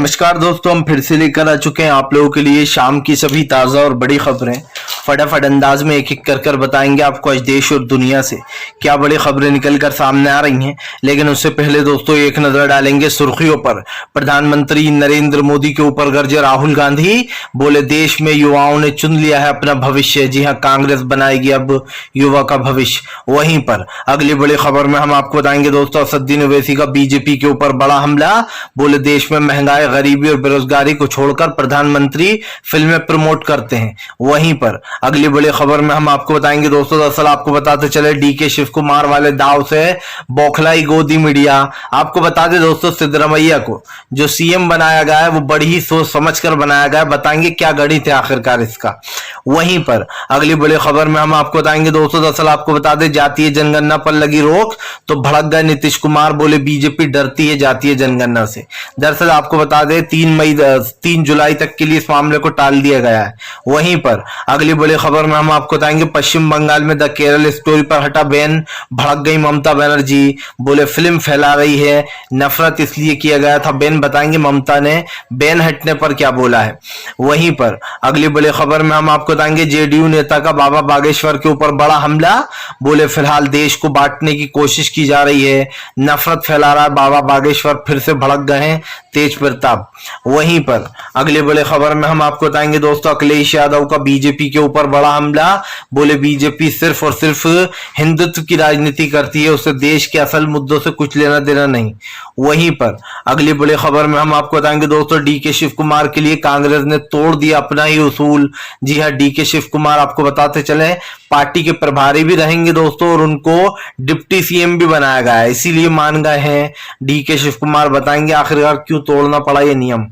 नमस्कार दोस्तों, हम फिर से लेकर आ चुके हैं आप लोगों के लिए शाम की सभी ताज़ा और बड़ी खबरें। फटाफट अंदाज में एक एक कर बताएंगे आपको आज देश और दुनिया से क्या बड़ी खबरें निकल कर सामने आ रही हैं। लेकिन उससे पहले दोस्तों एक नजर डालेंगे सुर्खियों पर। प्रधानमंत्री नरेंद्र मोदी के ऊपर गरजे राहुल गांधी, बोले देश में युवाओं ने चुन लिया है अपना भविष्य। जी हां, कांग्रेस बनाएगी अब युवा का भविष्य। वहीं पर अगली बड़ी खबर में हम आपको बताएंगे दोस्तों असदुद्दीन ओवैसी का बीजेपी के ऊपर बड़ा हमला, बोले देश में महंगाई, गरीबी और बेरोजगारी को छोड़कर प्रधानमंत्री फिल्में प्रमोट करते हैं। वहीं पर अगली बड़ी खबर में हम आपको बताएंगे दोस्तों, दरअसल आपको बताते चले डीके शिव कुमार वाले दाव से बौखलाई गोदी मीडिया। आपको बता दें दोस्तों, सिद्धरमैया को जो सीएम बनाया गया है वो बड़ी ही सोच समझ कर बनाया गया है। बताएंगे क्या गणित है आखिरकार इसका। वहीं पर अगली बड़ी खबर में हम आपको बताएंगे दोस्तों, दरअसल आपको बता दें जातीय जनगणना पर लगी रोक तो भड़क गए नीतीश कुमार, बोले बीजेपी डरती है जातीय जनगणना से। दरअसल आपको बता दें 3 जुलाई तक के लिए इस मामले को टाल दिया गया है। वहीं पर अगली बड़ी खबर में हम आपको बताएंगे पश्चिम बंगाल में द केरल स्टोरी पर हटा बैन, भड़क गई ममता बनर्जी, बोले फिल्म फैला रही है, नफरत इसलिए किया गया था बैन। बताएंगे ममता ने बैन हटने पर क्या बोला है। वहीं पर अगली बड़ी खबर में हम आपको बताएंगे जेडीयू नेता का बाबा बागेश्वर के ऊपर बड़ा हमला, बोले फिलहाल देश को बांटने की कोशिश की जा रही है, नफरत फैला रहा है बाबा बागेश्वर, फिर से भड़क गए हैं तेज प्रताप। वहीं पर अगले बड़े खबर में हम आपको बताएंगे दोस्तों अखिलेश यादव का बीजेपी के ऊपर बड़ा हमला, बोले बीजेपी सिर्फ और सिर्फ हिंदुत्व की राजनीति करती है, उससे देश के असल मुद्दों से कुछ लेना देना नहीं। वहीं पर अगली बड़ी खबर में हम आपको बताएंगे दोस्तों डीके शिव कुमार के लिए कांग्रेस ने तोड़ दिया अपना ही उसूल। जी हां, डीके शिव कुमार आपको बताते चले पार्टी के प्रभारी भी रहेंगे दोस्तों और उनको डिप्टी सीएम भी बनाया गया है, इसीलिए मान गए हैं डीके शिव कुमार। बताएंगे आखिरकार क्यों तोड़ना पड़ा ये नियम।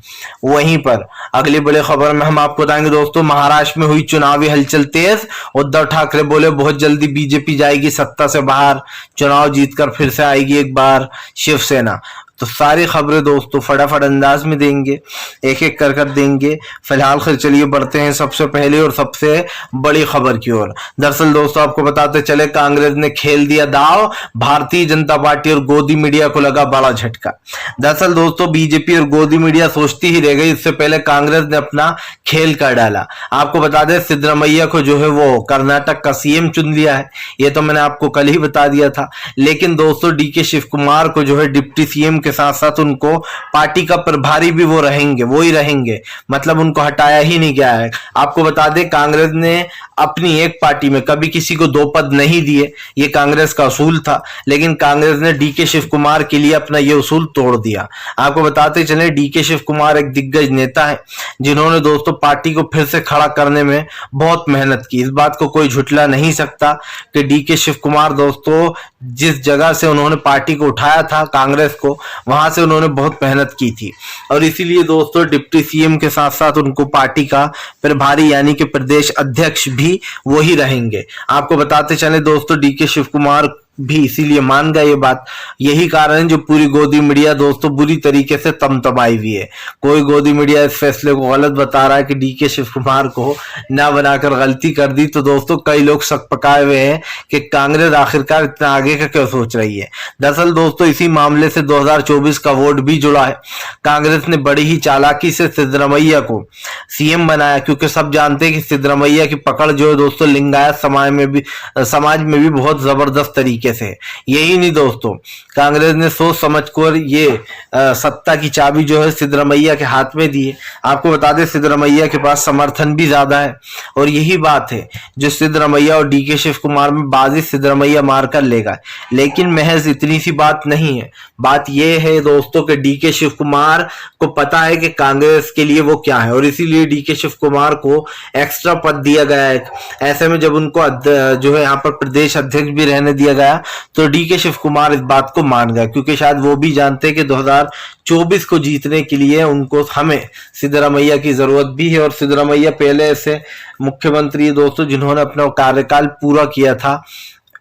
वहीं पर अगली बड़ी खबर में हम आपको बताएंगे दोस्तों महाराष्ट्र में हुई चुनावी हलचल तेज, उद्धव ठाकरे बोले बहुत जल्दी बीजेपी जाएगी सत्ता से बाहर, चुनाव जीतकर फिर से आएगी एक बार शिवसेना। तो सारी खबरें दोस्तों फटाफट अंदाज में देंगे, एक एक कर देंगे। फिलहाल खैर चलिए बढ़ते हैं सबसे पहले और सबसे बड़ी खबर की ओर। दरअसल दोस्तों आपको बताते चले कांग्रेस ने खेल दिया दाव, भारतीय जनता पार्टी और गोदी मीडिया को लगा बड़ा झटका। दरअसल दोस्तों बीजेपी और गोदी मीडिया सोचती ही रह गई, इससे पहले कांग्रेस ने अपना खेल कर डाला। आपको बता दें सिद्धरमैया को जो है वो कर्नाटक का सीएम चुन लिया है, ये तो मैंने आपको कल ही बता दिया था। लेकिन दोस्तों डीके शिव कुमार को जो है डिप्टी सीएम के साथ साथ उनको पार्टी का प्रभारी भी वो ही रहेंगे, मतलब उनको हटाया ही नहीं गया है। आपको बता दें कांग्रेस ने अपनी एक पार्टी में कभी किसी को 2 पद नहीं दिए, ये कांग्रेस का उसूल था। लेकिन कांग्रेस ने डीके शिव कुमार के लिए अपना ये उसूल तोड़ दिया। आपको बताते चले डीके शिव कुमार एक दिग्गज नेता है जिन्होंने दोस्तों पार्टी को फिर से खड़ा करने में बहुत मेहनत की। इस बात को कोई झुठला नहीं सकता कि डीके शिव कुमार दोस्तों जिस जगह से उन्होंने पार्टी को उठाया था कांग्रेस को, वहां से उन्होंने बहुत मेहनत की थी और इसीलिए दोस्तों डिप्टी सीएम के साथ साथ उनको पार्टी का प्रभारी यानी कि प्रदेश अध्यक्ष भी वही रहेंगे। आपको बताते चले दोस्तों डीके शिव कुमार भी इसीलिए मान गए ये बात। यही कारण जो पूरी गोदी मीडिया दोस्तों बुरी तरीके से तमतमाई हुई है। कोई गोदी मीडिया इस फैसले को गलत बता रहा है कि डीके शिव कुमार को ना बनाकर गलती कर दी, तो दोस्तों कई लोग शक पकाए हुए हैं कि कांग्रेस आखिरकार इतना आगे का क्या सोच रही है। दरअसल दोस्तों इसी मामले से 2024 का वोट भी जुड़ा है। कांग्रेस ने बड़ी ही चालाकी से सिद्धरमैया को सीएम बनाया, क्योंकि सब जानते हैं कि सिद्धरमैया की पकड़ जो है दोस्तों लिंगायत समाज में भी बहुत जबरदस्त तरीके से। यही नहीं दोस्तों, कांग्रेस ने सोच समझकर ये सत्ता की चाबी जो है सिद्धरमैया के हाथ में दी है। आपको बता दें सिद्धरमैया के पास समर्थन भी ज्यादा है और यही बात है जो सिद्धरमैया और डीके शिव कुमार में बाजी सिद्धरमैया मारकर लेगा। लेकिन महज इतनी सी बात नहीं है, बात यह है दोस्तों कि डीके शिव कुमार को पता है कि कांग्रेस के लिए वो क्या है और इसीलिए डीके शिव कुमार को एक्स्ट्रा पद दिया गया है। ऐसे में जब उनको जो है यहाँ पर प्रदेश अध्यक्ष भी रहने दिया गया तो डीके शिव कुमार इस बात को मान गया, क्योंकि शायद वो भी जानते हैं कि 2024 को जीतने के लिए उनको हमें सिद्धरमैया की जरूरत भी है। और सिद्धरमैया पहले ऐसे मुख्यमंत्री दोस्तों जिन्होंने अपना कार्यकाल पूरा किया था।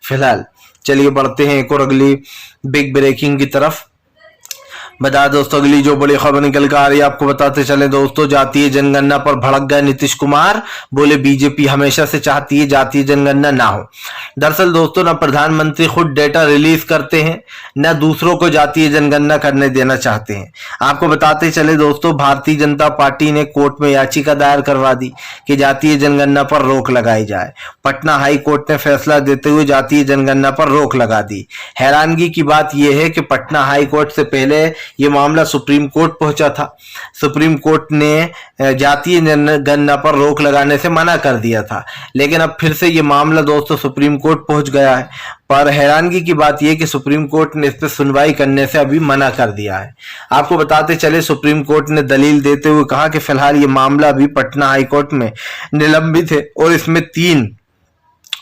फिलहाल चलिए बढ़ते हैं एक और अगली बिग ब्रेकिंग की तरफ। बता दोस्तों अगली जो बड़ी खबर निकल कर आ रही है आपको बताते चले दोस्तों, जातीय जनगणना पर भड़क गए नीतीश कुमार, बोले बीजेपी हमेशा से चाहती है जातीय जनगणना ना हो। दरअसल दोस्तों ना प्रधानमंत्री खुद डेटा रिलीज करते हैं न दूसरों को जातीय जनगणना करने देना चाहते हैं। आपको बताते चले दोस्तों, भारतीय जनता पार्टी ने कोर्ट में याचिका दायर करवा दी कि जातीय जनगणना पर रोक लगाई जाए। पटना हाई कोर्ट ने फैसला देते हुए जातीय जनगणना पर रोक लगा दी। हैरानगी की बात यह है कि पटना हाई कोर्ट से पहले ये मामला सुप्रीम कोर्ट पहुंचा था। सुप्रीम कोर्ट ने जातीय जनगणना पर रोक लगाने से मना कर दिया था, लेकिन अब फिर से ये मामला दोस्तों सुप्रीम कोर्ट पहुंच गया है। पर हैरानगी की बात यह कि सुप्रीम कोर्ट ने इस पर सुनवाई करने से अभी मना कर दिया है। आपको बताते चले, सुप्रीम कोर्ट ने दलील देते हुए कहा कि फिलहाल ये मामला अभी पटना हाई कोर्ट में निलंबित है और इसमें 3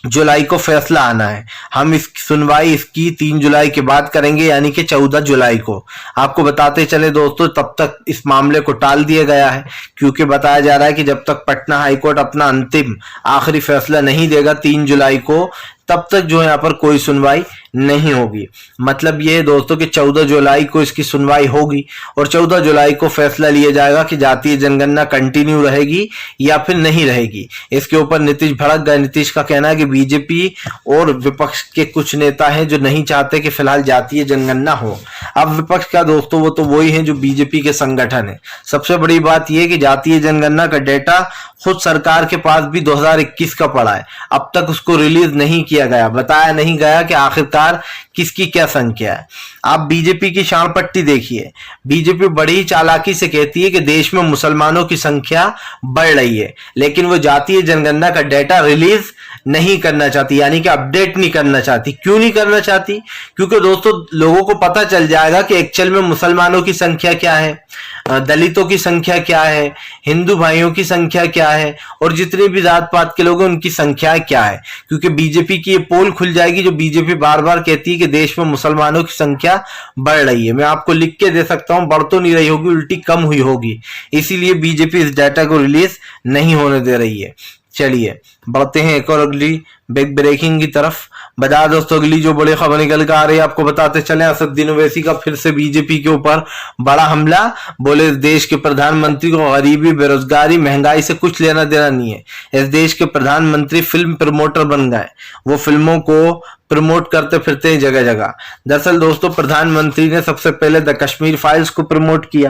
जुलाई को फैसला आना है। हम इस सुनवाई इसकी 3 जुलाई के बाद करेंगे, यानी कि 14 जुलाई को। आपको बताते चले दोस्तों, तब तक इस मामले को टाल दिया गया है, क्योंकि बताया जा रहा है कि जब तक पटना हाईकोर्ट अपना अंतिम आखिरी फैसला नहीं देगा 3 जुलाई को, तब तक जो यहाँ पर कोई सुनवाई नहीं होगी। मतलब ये दोस्तों कि 14 जुलाई को इसकी सुनवाई होगी और 14 जुलाई को फैसला लिया जाएगा कि जातीय जनगणना कंटिन्यू रहेगी या फिर नहीं रहेगी। इसके ऊपर नीतीश भड़क गए। नीतीश का कहना है कि बीजेपी और विपक्ष के कुछ नेता हैं जो नहीं चाहते कि फिलहाल जातीय जनगणना हो। अब विपक्ष का दोस्तों वो तो वही है जो बीजेपी के संगठन है। सबसे बड़ी बात यह कि जातीय जनगणना का डेटा खुद सरकार के पास भी 2021 का पड़ा है, अब तक उसको रिलीज नहीं किया गया, बताया नहीं गया कि आखिरकार किसकी क्या संख्या है। आप बीजेपी की शान पट्टी देखिए। बीजेपी बड़ी चालाकी से कहती है कि देश में मुसलमानों की संख्या बढ़ रही है, लेकिन वो जातीय जनगणना का डेटा रिलीज नहीं करना चाहती, यानी कि अपडेट नहीं करना चाहती। क्यों नहीं करना चाहती? क्योंकि दोस्तों लोगों को पता चल जाएगा कि एक्चुअल में मुसलमानों की संख्या क्या है, दलितों की संख्या क्या है, हिंदू भाइयों की संख्या क्या है और जितने भी जात पात के लोग हैं उनकी संख्या क्या है। क्योंकि बीजेपी की ये पोल खुल जाएगी, जो बीजेपी बार बार कहती है कि देश में मुसलमानों की संख्या बढ़ रही है। मैं आपको लिख के दे सकता हूं, बढ़ तो नहीं रही होगी, उल्टी कम हुई होगी। इसीलिए बीजेपी इस डाटा को रिलीज नहीं होने दे रही है। चलिए बढ़ते हैं एक और अगली बिग ब्रेकिंग की तरफ। बता दोस्तों अगली जो बड़ी खबर निकल कर आ रही है आपको बताते चले, असदुद्दीन ओवैसी का फिर से बीजेपी के ऊपर बड़ा हमला। बोले देश के प्रधानमंत्री को गरीबी, बेरोजगारी, महंगाई से कुछ लेना देना नहीं है। इस देश के प्रधानमंत्री फिल्म प्रमोटर बन गए, वो फिल्मों को प्रमोट करते फिरते हैं जगह जगह। दरअसल दोस्तों प्रधानमंत्री ने सबसे पहले द कश्मीर फाइल्स को प्रमोट किया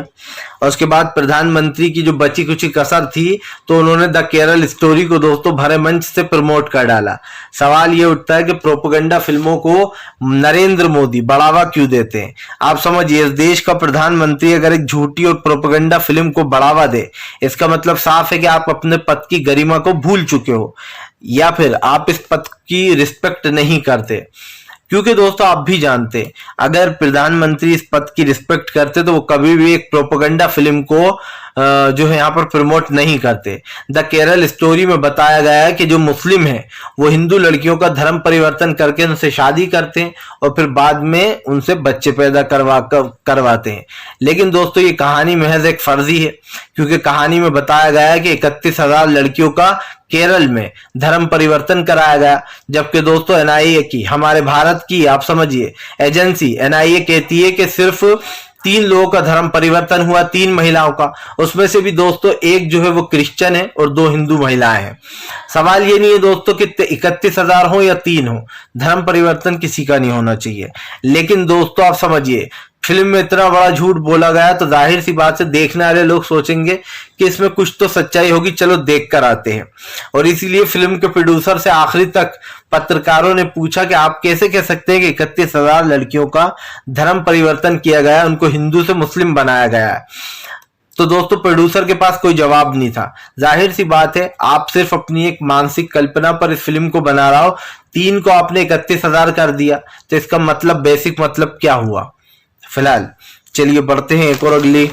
और उसके बाद प्रधानमंत्री की जो बची कुची कसर थी तो उन्होंने द केरल स्टोरी को दोस्तों भरे मंच से प्रमोट कर डाला। सवाल ये उठता है कि प्रोपेगेंडा फिल्मों को नरेंद्र मोदी बढ़ावा क्यों देते हैं? आप समझिए, इस देश का प्रधानमंत्री अगर एक झूठी और प्रोपेगेंडा फिल्म को बढ़ावा दे, इसका मतलब साफ है कि आप अपने पद की गरिमा को भूल चुके हो या फिर आप इस पद की रिस्पेक्ट नहीं करते। क्योंकि दोस्तों आप भी जानते, अगर प्रधानमंत्री इस पद की रिस्पेक्ट करते तो वो कभी भी एक प्रोपेगेंडा फिल्म को जो है यहाँ पर प्रमोट नहीं करते। द केरल स्टोरी में बताया गया है कि जो मुस्लिम है वो हिंदू लड़कियों का धर्म परिवर्तन करके उनसे शादी करते हैं और फिर बाद में उनसे बच्चे पैदा करवाते हैं। लेकिन दोस्तों ये कहानी महज एक फर्जी है, क्योंकि कहानी में बताया गया है कि 31,000 लड़कियों का केरल में धर्म परिवर्तन कराया गया। जबकि दोस्तों एनआईए की, हमारे भारत की आप समझिए एजेंसी एनआईए कहती है कि सिर्फ 3 लोगों का धर्म परिवर्तन हुआ, 3 महिलाओं का। उसमें से भी दोस्तों एक जो है वो क्रिश्चियन है और 2 हिंदू महिलाएं हैं। सवाल ये नहीं है दोस्तों कि 31,000 हो या 3 हो, धर्म परिवर्तन किसी का नहीं होना चाहिए। लेकिन दोस्तों आप समझिए, फिल्म में इतना बड़ा झूठ बोला गया तो जाहिर सी बात से देखने वाले लोग सोचेंगे कि इसमें कुछ तो सच्चाई होगी, चलो देख कर आते हैं। और इसीलिए फिल्म के प्रोड्यूसर से आखिरी तक पत्रकारों ने पूछा कि आप कैसे कह सकते हैं कि 31,000 लड़कियों का धर्म परिवर्तन किया गया, उनको हिंदू से मुस्लिम बनाया गया है। तो दोस्तों प्रोड्यूसर के पास कोई जवाब नहीं था। जाहिर सी बात है, आप सिर्फ अपनी एक मानसिक कल्पना पर इस फिल्म को बना रहा हो, 3 को आपने 31,000 कर दिया तो इसका मतलब बेसिक मतलब क्या हुआ? फिलहाल चलिए बढ़ते हैं एक और अगली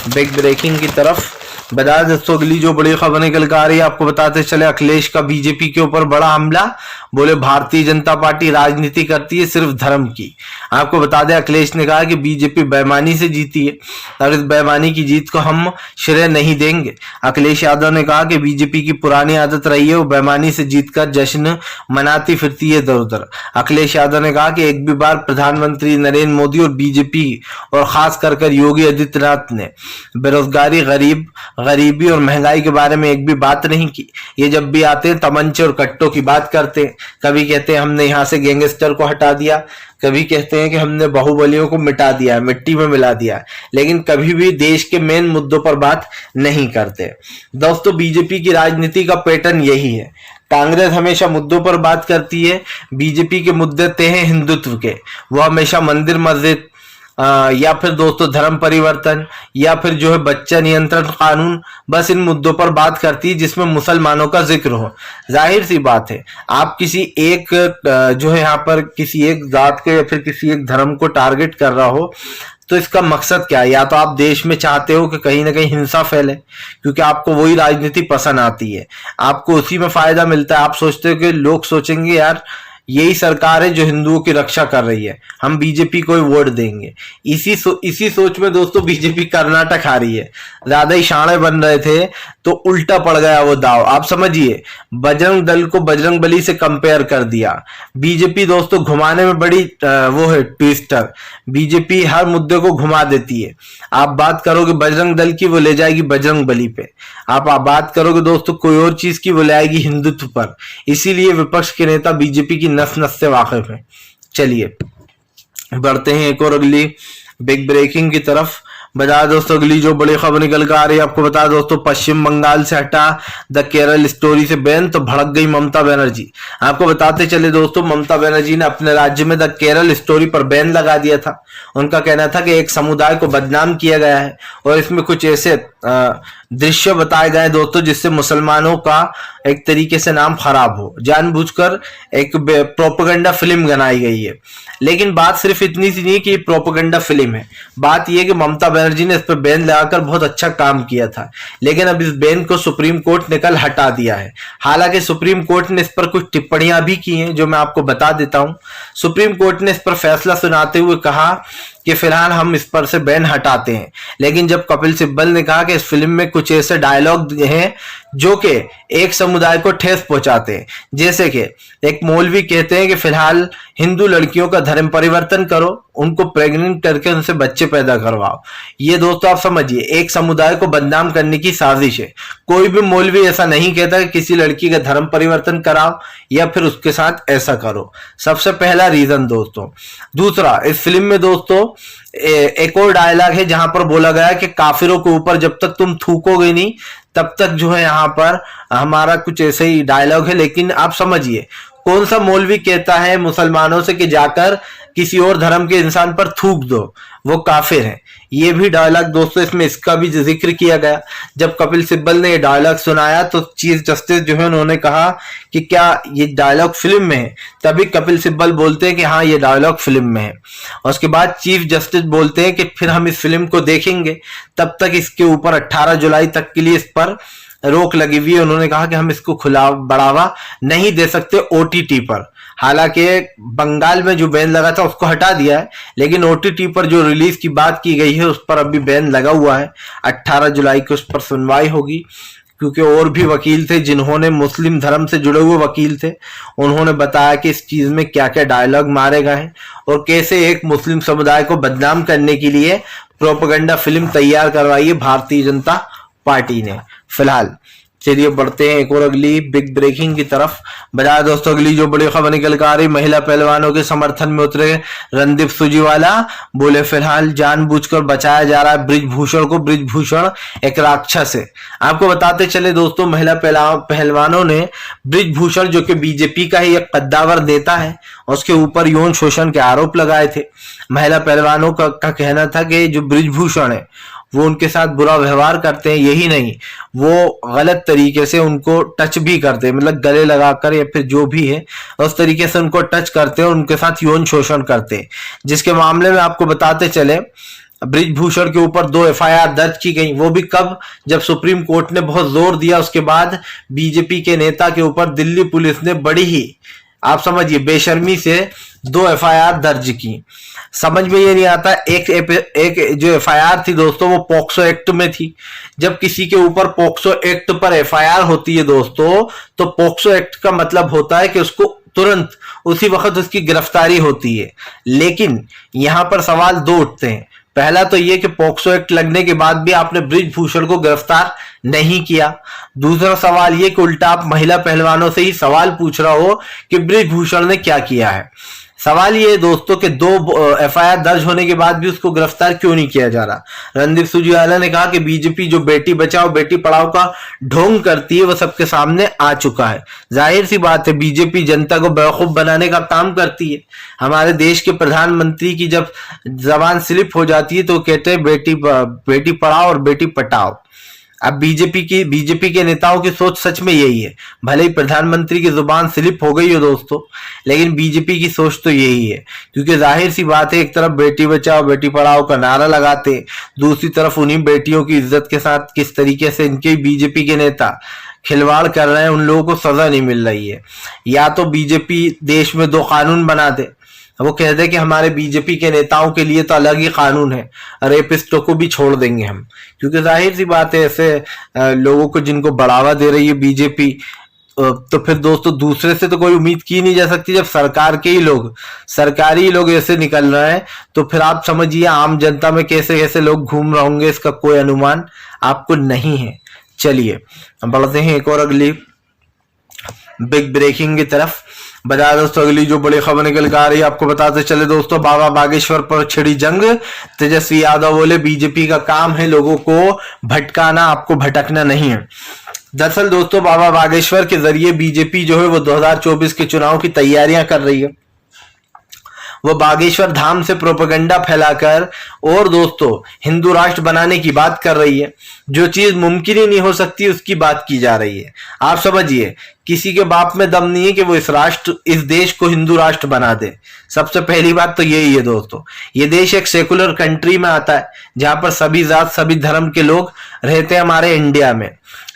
बिग ब्रेकिंग की तरफ। बता दोस्तों अगली जो बड़ी खबर निकल कर आ रही है, आपको बताते चले अखिलेश का बीजेपी के ऊपर बड़ा हमला। बोले भारतीय जनता पार्टी राजनीति करती है सिर्फ धर्म की। आपको बता दें अखिलेश ने कहा कि बीजेपी बेईमानी से जीती है और इस बेईमानी की जीत को हम श्रेय नहीं देंगे। अखिलेश यादव ने कहा कि बीजेपी की पुरानी आदत रही है वो बेईमानी से जीतकर जश्न मनाती फिरती है इधर उधर। अखिलेश यादव ने कहा कि एक भी बार प्रधानमंत्री नरेंद्र मोदी और बीजेपी और खास कर योगी आदित्यनाथ ने बेरोजगारी, गरीबी और महंगाई के बारे में एक भी बात नहीं की। ये जब भी आते हैं तमंचे और कट्टों की बात करते हैं। कभी कहते हैं हमने यहाँ से गैंगस्टर को हटा दिया, कभी कहते हैं कि हमने बाहुबलियों को मिटा दिया, मिट्टी में मिला दिया, लेकिन कभी भी देश के मेन मुद्दों पर बात नहीं करते। दोस्तों बीजेपी की राजनीति का पैटर्न यही है। कांग्रेस हमेशा मुद्दों पर बात करती है, बीजेपी के मुद्दे थे हैं हिंदुत्व के। वो हमेशा मंदिर मस्जिद या फिर दोस्तों धर्म परिवर्तन या फिर जो है बच्चा नियंत्रण कानून, बस इन मुद्दों पर बात करती है जिसमें मुसलमानों का जिक्र हो। जाहिर सी बात है आप किसी एक जो है यहाँ पर किसी एक जात को या फिर किसी एक धर्म को टारगेट कर रहा हो तो इसका मकसद क्या है? या तो आप देश में चाहते हो कि कहीं ना कहीं हिंसा फैले क्योंकि आपको वही राजनीति पसंद आती है, आपको उसी में फायदा मिलता है। आप सोचते हो कि लोग सोचेंगे यार यही सरकार है जो हिंदुओं की रक्षा कर रही है, हम बीजेपी को ही वोट देंगे। इसी सोच में दोस्तों बीजेपी कर्नाटक हारी है। ज्यादा ही शाणे बन रहे थे तो उल्टा पड़ गया वो दाव। आप समझिए बजरंग दल को बजरंग बली से कंपेयर कर दिया। बीजेपी दोस्तों घुमाने में बड़ी वो है ट्विस्टर। बीजेपी हर मुद्दे को घुमा देती है। आप बात करोगे बजरंग दल की, वो ले जाएगी बजरंग बली पे। आप बात करोगे दोस्तों कोई और चीज की, वो ले आएगी हिंदुत्व पर। इसीलिए विपक्ष के नेता बीजेपी की नस नस से वाकिफ है। चलिए बढ़ते हैं एक और अगली बिग ब्रेकिंग की तरफ। बता दोस्तों अगली जो बड़ी खबर निकल कर आ रही है, आपको बता दोस्तों पश्चिम बंगाल से हटा द केरल स्टोरी से बैन तो भड़क गई ममता बनर्जी। आपको बताते चले दोस्तों ममता बनर्जी ने अपने राज्य में द केरल स्टोरी पर बैन लगा दिया था। उनका कहना था कि एक समुदाय को बदनाम किया गया है और इसमें कुछ ऐसे दृश्य बताए गए दोस्तों जिससे मुसलमानों का एक तरीके से नाम खराब हो। जानबूझकर एक प्रोपेगेंडा फिल्म बनाई गई है। लेकिन बात सिर्फ इतनी सी नहीं कि प्रोपेगेंडा फिल्म है, बात यह कि ममता बनर्जी ने इस पर बैन लगाकर बहुत अच्छा काम किया था, लेकिन अब इस बैन को सुप्रीम कोर्ट ने कल हटा दिया है। हालांकि सुप्रीम कोर्ट ने इस पर कुछ टिप्पणियां भी की हैं जो मैं आपको बता देता हूं। सुप्रीम कोर्ट ने इस पर फैसला सुनाते हुए कहा कि फिलहाल हम इस पर से बैन हटाते हैं, लेकिन जब कपिल सिब्बल ने कहा कि इस फिल्म में कुछ ऐसे डायलॉग हैं जो कि एक समुदाय को ठेस पहुंचाते हैं, जैसे कि एक मौलवी कहते हैं कि फिलहाल हिंदू लड़कियों का धर्म परिवर्तन करो, उनको प्रेग्नेंट करके उनसे बच्चे पैदा करवाओ। ये दोस्तों आप समझिए एक समुदाय को बदनाम करने की साजिश है। कोई भी मौलवी ऐसा नहीं कहता कि किसी लड़की का धर्म परिवर्तन कराओ या फिर उसके साथ ऐसा करो। सबसे पहला रीजन दोस्तों। दूसरा, इस फिल्म में दोस्तों एक और डायलॉग है जहां पर बोला गया है कि काफिरों के ऊपर जब तक तुम थूकोगे नहीं तब तक जो है यहाँ पर हमारा कुछ ऐसे ही डायलॉग है। लेकिन आप समझिए कौन सा मौलवी कहता है मुसलमानों से कि जाकर किसी और धर्म के इंसान पर थूक दो, वो काफिर है। ये भी डायलॉग दोस्तों इसमें इसका भी जिक्र किया गया। जब कपिल सिब्बल ने ये डायलॉग सुनाया तो चीफ जस्टिस जो है उन्होंने कहा कि क्या ये डायलॉग फिल्म में है, तभी कपिल सिब्बल बोलते हैं कि हाँ ये डायलॉग फिल्म में है। और उसके बाद चीफ जस्टिस बोलते हैं कि फिर हम इस फिल्म को देखेंगे, तब तक इसके ऊपर 18 जुलाई तक के लिए इस पर रोक लगी हुई है। उन्होंने कहा कि हम इसको खुला बढ़ावा नहीं दे सकते ओटीटी पर। हालांकि बंगाल में जो बैन लगा था उसको हटा दिया है, लेकिन ओटीटी पर जो रिलीज की बात की गई है उस पर अभी बैन लगा हुआ है। 18 जुलाई को उस पर सुनवाई होगी, क्योंकि और भी वकील थे जिन्होंने मुस्लिम धर्म से जुड़े हुए वकील थे। उन्होंने बताया कि इस चीज में क्या क्या डायलॉग मारे गए हैं और कैसे एक मुस्लिम समुदाय को बदनाम करने के लिए प्रोपेगेंडा फिल्म तैयार करवाई है भारतीय जनता पार्टी ने। फिलहाल चलिए बढ़ते हैं एक और अगली बिग ब्रेकिंग की तरफ। बता दोस्तों अगली जो बड़ी खबर निकल कर आ रही, महिला पहलवानों के समर्थन में उतरे रणदीप सुरजेवाला। बोले फिलहाल जानबूझकर बचाया जा रहा है बृजभूषण को, बृजभूषण एक राक्षस है। आपको बताते चले दोस्तों महिला पहलवानों ने बृजभूषण जो कि बीजेपी का ही एक कद्दावर नेता है उसके ऊपर यौन शोषण के आरोप लगाए थे। महिला पहलवानों का कहना था कि जो बृजभूषण है वो उनके साथ बुरा व्यवहार करते हैं, यही नहीं वो गलत तरीके से उनको टच भी करते हैं, मतलब गले लगाकर या फिर जो भी है उस तरीके से उनको टच करते हैं और उनके साथ यौन शोषण करते हैं। जिसके मामले में आपको बताते चले ब्रिजभूषण के ऊपर 2 एफआईआर दर्ज की गई, वो भी कब, जब सुप्रीम कोर्ट ने बहुत जोर दिया उसके बाद बीजेपी के नेता के ऊपर दिल्ली पुलिस ने बड़ी ही, आप समझिए, बेशर्मी से 2 एफआईआर दर्ज की। समझ में ये नहीं आता, एक जो एफआईआर थी दोस्तों वो पॉक्सो एक्ट में थी। जब किसी के ऊपर पॉक्सो एक्ट पर एफआईआर होती है दोस्तों, तो पॉक्सो एक्ट का मतलब होता है कि उसको तुरंत उसी वक्त उसकी गिरफ्तारी होती है। लेकिन यहां पर सवाल 2 उठते हैं। पहला तो ये कि पॉक्सो एक्ट लगने के बाद भी आपने ब्रिजभूषण को गिरफ्तार नहीं किया। दूसरा सवाल ये कि उल्टा आप महिला पहलवानों से ही सवाल पूछ रहा हो कि ब्रिजभूषण ने क्या किया है। सवाल ये है दोस्तों कि 2 एफआईआर दर्ज होने के बाद भी उसको गिरफ्तार क्यों नहीं किया जा रहा। रणदीप सुरजेवाला ने कहा कि बीजेपी जो बेटी बचाओ बेटी पढ़ाओ का ढोंग करती है वो सबके सामने आ चुका है। जाहिर सी बात है, बीजेपी जनता को बेवकूफ बनाने का काम करती है। हमारे देश के प्रधानमंत्री की जब जबान स्लिप हो जाती है तो कहते हैं बेटी पढ़ाओ और बेटी पटाओ। अब बीजेपी के नेताओं की सोच सच में यही है। भले ही प्रधानमंत्री की जुबान स्लिप हो गई हो दोस्तों, लेकिन बीजेपी की सोच तो यही है। क्योंकि जाहिर सी बात है, एक तरफ बेटी बचाओ बेटी पढ़ाओ का नारा लगाते, दूसरी तरफ उन्हीं बेटियों की इज्जत के साथ किस तरीके से इनके बीजेपी के नेता खिलवाड़ कर रहे हैं, उन लोगों को सजा नहीं मिल रही है। या तो बीजेपी देश में 2 कानून बना दे, वो कहते हैं कि हमारे बीजेपी के नेताओं के लिए तो अलग ही कानून है, रेपिस्टों को भी छोड़ देंगे हम। क्योंकि जाहिर सी बात है, ऐसे लोगों को जिनको बढ़ावा दे रही है बीजेपी, तो फिर दोस्तों दूसरे से तो कोई उम्मीद की नहीं जा सकती। जब सरकारी लोग ऐसे निकल रहे हैं, तो फिर आप समझिए आम जनता में कैसे कैसे लोग घूम रहे होंगे, इसका कोई अनुमान आपको नहीं है। चलिए बढ़ते हैं एक और अगली बिग ब्रेकिंग की तरफ। बता दोस्तों अगली जो बड़ी खबर निकल कर आ रही है, आपको बताते चले दोस्तों, बाबा बागेश्वर पर छिड़ी जंग। तेजस्वी यादव बोले बीजेपी का काम है लोगों को भटकाना, आपको भटकना नहीं है। दरअसल दोस्तों बाबा बागेश्वर के जरिए बीजेपी जो है वो 2024 के चुनाव की तैयारियां कर रही है। वो बागेश्वर धाम से प्रोपेगेंडा फैलाकर और दोस्तों हिंदू राष्ट्र बनाने की बात कर रही है। जो चीज मुमकिन ही नहीं हो सकती उसकी बात की जा रही है। आप समझिए, किसी के बाप में दम नहीं है कि वो इस देश को हिंदू राष्ट्र बना दे। सबसे पहली बात तो यही है दोस्तों, ये देश एक सेकुलर कंट्री में आता है जहां पर सभी जात सभी धर्म के लोग रहते हैं हमारे इंडिया में।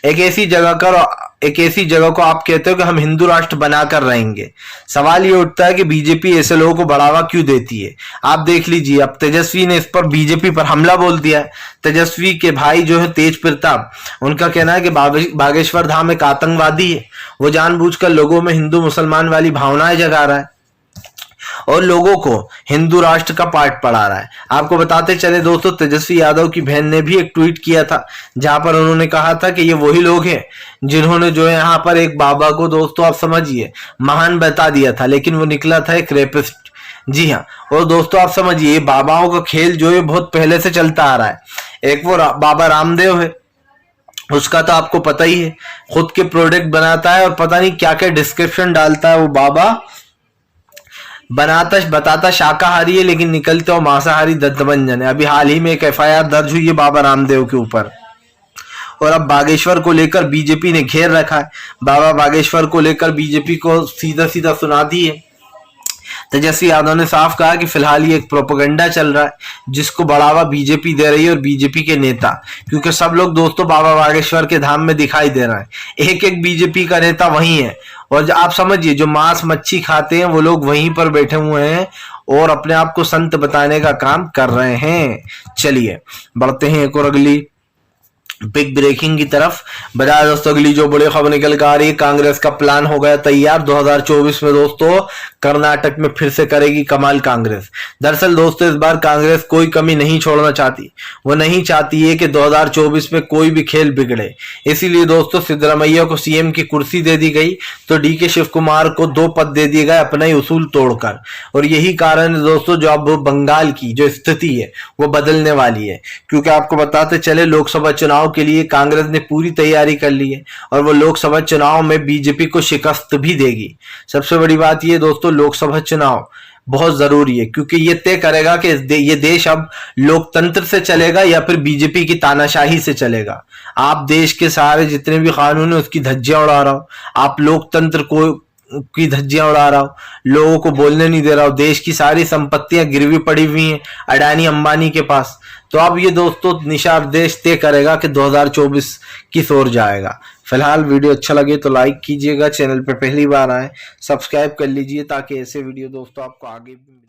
एक ऐसी जगह को आप कहते हो कि हम हिंदू राष्ट्र बनाकर रहेंगे। सवाल ये उठता है कि बीजेपी ऐसे लोगों को बढ़ावा क्यों देती है। आप देख लीजिए, अब तेजस्वी ने इस पर बीजेपी पर हमला बोल दिया है। तेजस्वी के भाई जो है तेज प्रताप, उनका कहना है कि बागेश्वर धाम एक आतंकवादी है, वो जानबूझकर लोगों में हिंदू मुसलमान वाली भावनाएं जगा रहा है और लोगों को हिंदू राष्ट्र का पाठ पढ़ा रहा है। आपको बताते चले दोस्तों, तेजस्वी यादव की बहन ने भी एक ट्वीट किया था जहां पर उन्होंने कहा था कि ये वही लोग हैं जिन्होंने जो है यहाँ पर एक बाबा को दोस्तों आप समझिए महान बता दिया था, लेकिन वो निकला था एक रेपिस्ट। जी हाँ, और दोस्तों आप समझिए बाबाओं का खेल जो है बहुत पहले से चलता आ रहा है। एक वो बाबा रामदेव है, उसका तो आपको पता ही है, खुद के प्रोडक्ट बनाता है और पता नहीं क्या क्या डिस्क्रिप्शन डालता है। वो बाबा बताता शाकाहारी है लेकिन निकलते हो मांसाहारी दत्तभंजन है। अभी हाल ही में एक एफआईआर दर्ज हुई है बाबा रामदेव के ऊपर। और अब बागेश्वर को लेकर बीजेपी ने घेर रखा है। बाबा बागेश्वर को लेकर बीजेपी को सीधा सीधा सुना दी है। तेजस्वी यादव ने साफ कहा कि फिलहाल ये एक प्रोपेगेंडा चल रहा है जिसको बढ़ावा बीजेपी दे रही है और बीजेपी के नेता, क्योंकि सब लोग दोस्तों बाबा बागेश्वर के धाम में दिखाई दे रहा है। एक बीजेपी का नेता वही है और आप समझिए जो मांस मच्छी खाते हैं वो लोग वहीं पर बैठे हुए हैं और अपने आप को संत बताने का काम कर रहे हैं। चलिए बढ़ते हैं एक और अगली बिग ब्रेकिंग की तरफ। बता दोस्तों अगली जो बड़ी खबर निकल कर आ रही है, कांग्रेस का प्लान हो गया तैयार। 2024 में दोस्तों कर्नाटक में फिर से करेगी कमाल कांग्रेस। दरअसल दोस्तों इस बार कांग्रेस कोई कमी नहीं छोड़ना चाहती। वो नहीं चाहती है कि 2024 में कोई भी खेल बिगड़े। इसीलिए दोस्तों सिद्धरामैया को सीएम की कुर्सी दे दी गई तो डीके शिव कुमार को 2 पद दे दिए गए अपना ही उसूल तोड़कर। और यही कारण है दोस्तों जो अब बंगाल की जो स्थिति है वो बदलने वाली है। क्योंकि आपको बताते चले लोकसभा चुनाव के लिए कांग्रेस ने पूरी तैयारी कर ली है और वो लोकसभा चुनाव में बीजेपी को शिकस्त भी देगी। सबसे बड़ी बात ये दोस्तों लोकसभा चुनाव बहुत जरूरी है क्योंकि ये तय करेगा कि ये देश अब लोकतंत्र से चलेगा या फिर बीजेपी की तानाशाही से चलेगा। आप देश के सारे जितने भी कानून है उसकी धज्जियां उड़ा रहा हो, आप लोकतंत्र को की धज्जियां उड़ा रहा हूँ, लोगों को बोलने नहीं दे रहा हूँ, देश की सारी संपत्तियां गिरवी पड़ी हुई हैं अडानी अंबानी के पास। तो अब ये दोस्तों निशार देश तय करेगा कि 2024 किस ओर जाएगा। फिलहाल वीडियो अच्छा लगे तो लाइक कीजिएगा, चैनल पर पहली बार आए सब्सक्राइब कर लीजिए ताकि ऐसे वीडियो दोस्तों आपको आगे भी